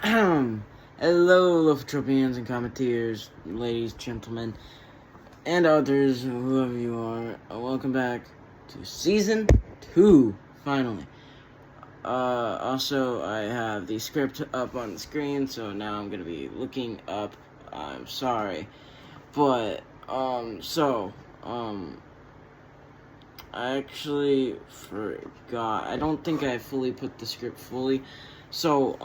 Hello, Lofintropians and commentators, ladies, gentlemen, and others, whoever you are. Welcome back to Season 2, finally. Also, I have the script up on the screen, so now I'm going to be looking up. I'm sorry. But, I actually forgot. I don't think I fully put the script fully. So,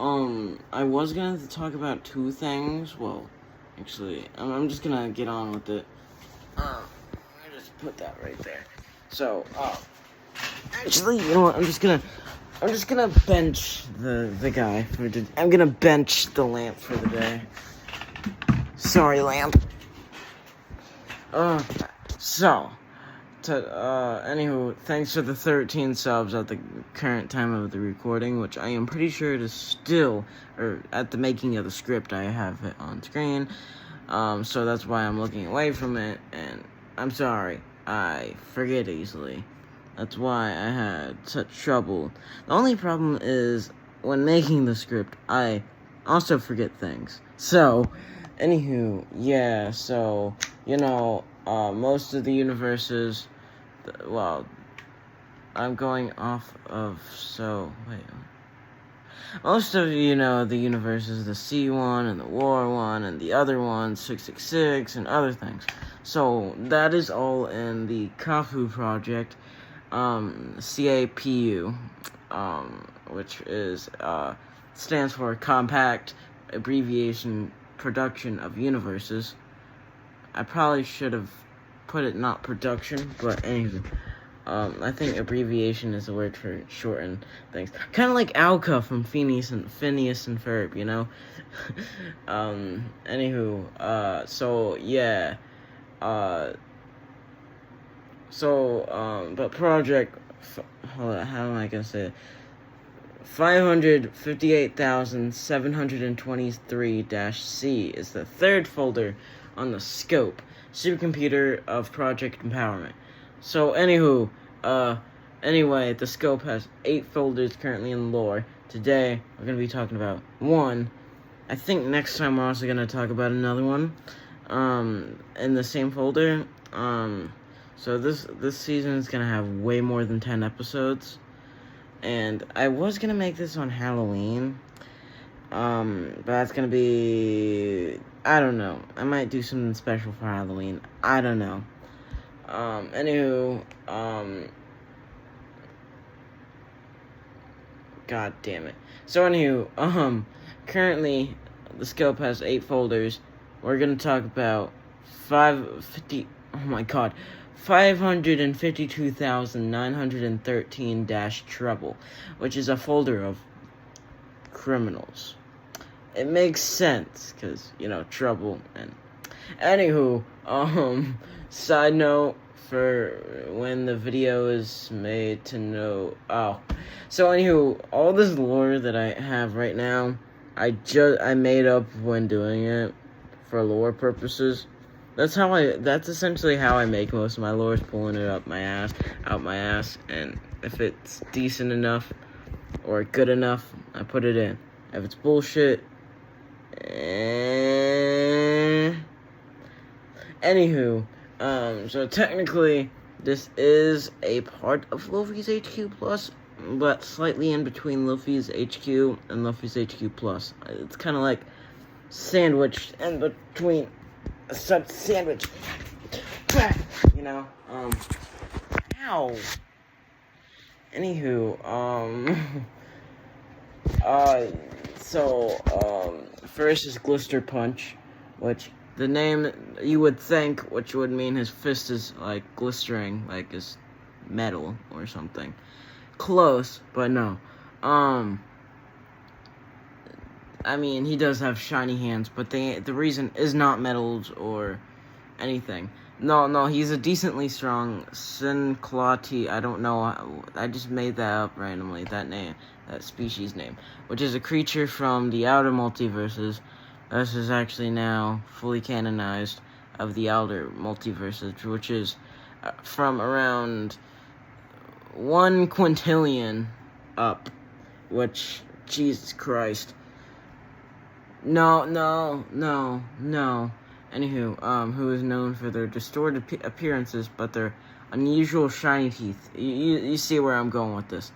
I was gonna talk about two things. Well, actually, I'm just gonna get on with it. I just put that right there. So, actually, you know what? I'm just gonna bench the guy for I'm gonna bench the lamp for the day. Sorry, lamp. Anywho, thanks for the 13 subs at the current time of the recording, which I am pretty sure it is still, or at the making of the script, I have it on screen. So that's why I'm looking away from it, and I'm sorry, I forget easily. That's why I had such trouble. The only problem is, when making the script, I also forget things. So, anywho, yeah, so, most of the universes, well, I'm going off of, most of, the universes, the C one, and the War one, and the other one, 666, and other things. So, that is all in the CAPU project, CAPU, which is, stands for Compact Abbreviation Production of Universes. I probably should have put it not production, but anyway, I think abbreviation is the word for shorten things. Kind of like Alka from Phineas and Ferb, you know? But project, hold on, how am I gonna say it? 558,723-C is the third folder on the scope supercomputer of Project Empowerment. So, anyway, the scope has 8 folders currently in lore. Today, we're going to be talking about one. I think next time we're also going to talk about another one, in the same folder. So this season is going to have way more than 10 episodes. And I was going to make this on Halloween, but that's going to be, I don't know. I might do something special for Halloween. I don't know. God damn it. So, currently, the scope has 8 folders. We're going to talk about 552,913-trouble, which is a folder of criminals. It makes sense, because, trouble, and... Anywho, side note for when the video is made to know... all this lore that I have right now, I made up when doing it for lore purposes. That's essentially how I make most of my lore, is pulling it out my ass, and if it's decent enough, or good enough, I put it in. If it's bullshit, Anywho, so technically, this is a part of Luffy's HQ Plus, but slightly in between Luffy's HQ and Luffy's HQ Plus. It's kind of like sandwiched in between a sandwich. Ow. Anywho, first is Glister Punch, which the name you would think, which would mean his fist is like glistering, like is metal or something. Close, but no. He does have shiny hands, but the reason is not metals or anything. No, he's a decently strong Synclati. I don't know. I just made that up randomly. That species name, which is a creature from the outer multiverses. This is actually now fully canonized of the outer multiverses, which is from around 1 quintillion up. Which, Jesus Christ. No. Anywho, who is known for their distorted appearances, but their unusual shiny teeth. You see where I'm going with this.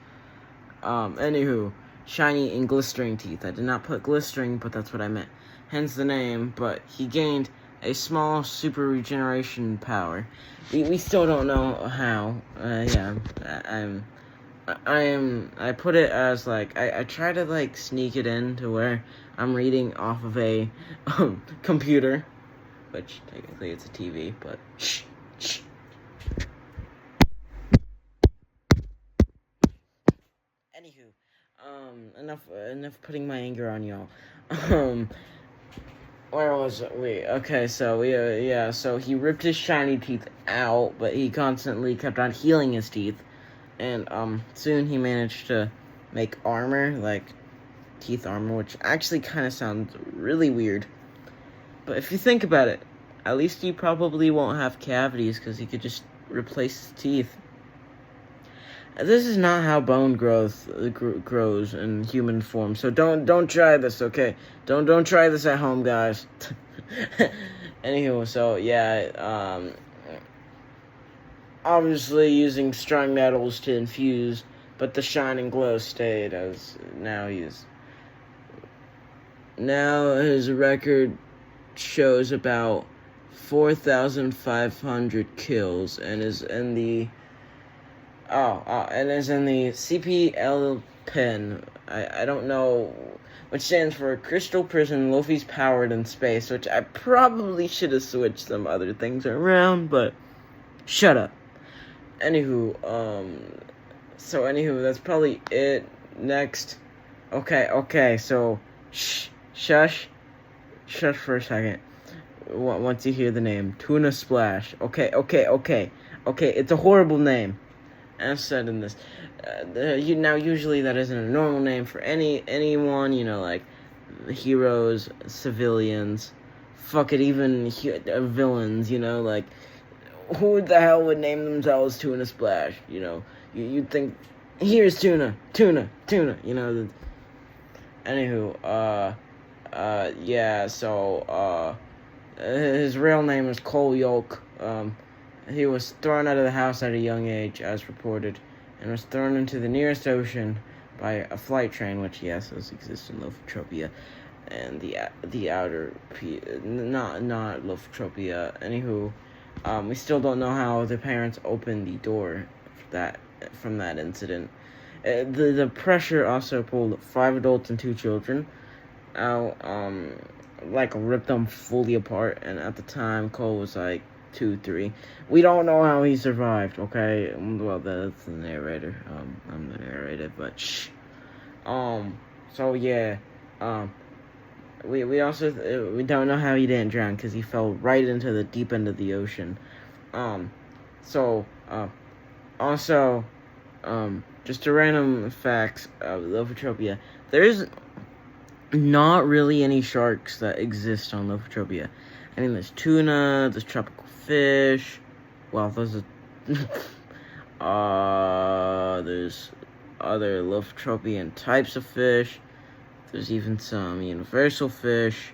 Anywho, shiny and glistering teeth. I did not put glistering, but that's what I meant. Hence the name, but he gained a small super regeneration power. We still don't know how. I put it as, like, I try to, like, sneak it in to where I'm reading off of a, computer, which technically it's a TV, but shh. Anywho, enough putting my anger on y'all. Where was we? Okay, so so he ripped his shiny teeth out, but he constantly kept on healing his teeth, and soon he managed to make armor, like teeth armor, which actually kind of sounds really weird. But if you think about it, at least he probably won't have cavities because he could just replace his teeth. This is not how bone growth grows in human form. So don't try this, okay? Don't try this at home, guys. Anywho, so yeah, obviously using strong metals to infuse, but the shine and glow stayed as now his record shows about 4,500 kills and is in the CPL pen. I don't know, which stands for Crystal Prison Luffy's Powered in Space, which I probably should have switched some other things around, but shut up. Anywho, that's probably it. Next. Okay, so shush for a second. Once you hear the name, Tuna Splash. Okay, it's a horrible name. As said in this, usually that isn't a normal name for anyone, like the heroes, civilians, fuck it, even villains, like who the hell would name themselves Tuna Splash? You'd think, here's Tuna. Anywho, his real name is Cole Yolk. He was thrown out of the house at a young age, as reported, and was thrown into the nearest ocean by a flight train, which, yes, does exist in Lofintropia, and the outer, not Lofintropia. Anywho, we still don't know how the parents opened the door from that incident. The pressure also pulled 5 adults and 2 children out, ripped them fully apart, and at the time, Cole was, 2-3. We don't know how he survived, okay? Well, that's the narrator. I'm the narrator, but shh. So yeah. We also we don't know how he didn't drown because he fell right into the deep end of the ocean. Also, just a random facts of Lofintropia. There's not really any sharks that exist on Lofintropia. I mean, there's tuna, there's tropical fish. Well, there's there's other Loftropian types of fish. There's even some universal fish,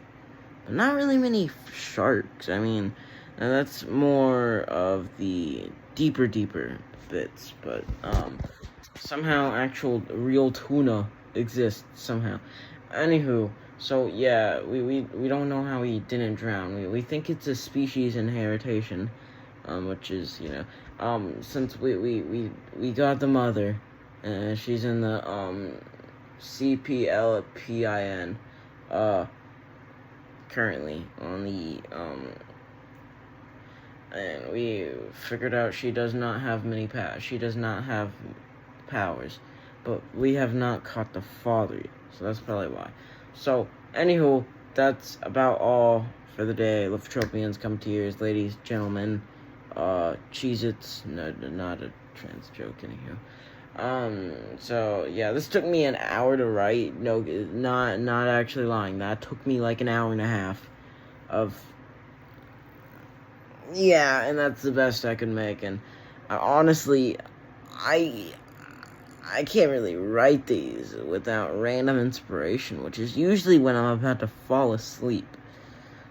but not really many sharks. I mean, that's more of the deeper bits. But somehow actual real tuna exists somehow. Anywho. So yeah, we don't know how he didn't drown. We think it's a species inheritation, which is since we got the mother, she's in the CPLPIN, currently on the and we figured out she does not have many powers. She does not have powers, but we have not caught the father yet, so that's probably why. So, anywho, that's about all for the day. Lofitropians, come to ears, ladies, gentlemen, Cheez-Its, no, not a trans joke, anywho. So, yeah, this took me an hour to write. No, not actually lying. That took me like an hour and a half of, yeah, and that's the best I could make, and honestly, I can't really write these without random inspiration, which is usually when I'm about to fall asleep.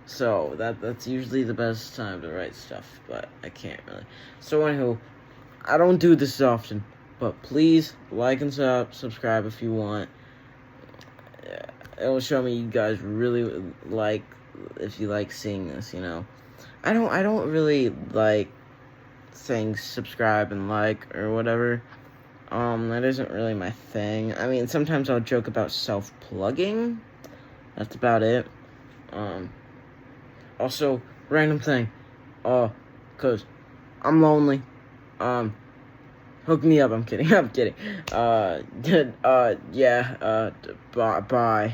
So that's usually the best time to write stuff, but I can't really. So anywho, I don't do this often, but please like and subscribe if you want. It'll show me you guys really like, if you like seeing this, I don't really like saying subscribe and like or whatever. That isn't really my thing. I mean, sometimes I'll joke about self-plugging. That's about it. Also, random thing. 'Cause I'm lonely. Hook me up. I'm kidding. I'm kidding. Yeah. Bye.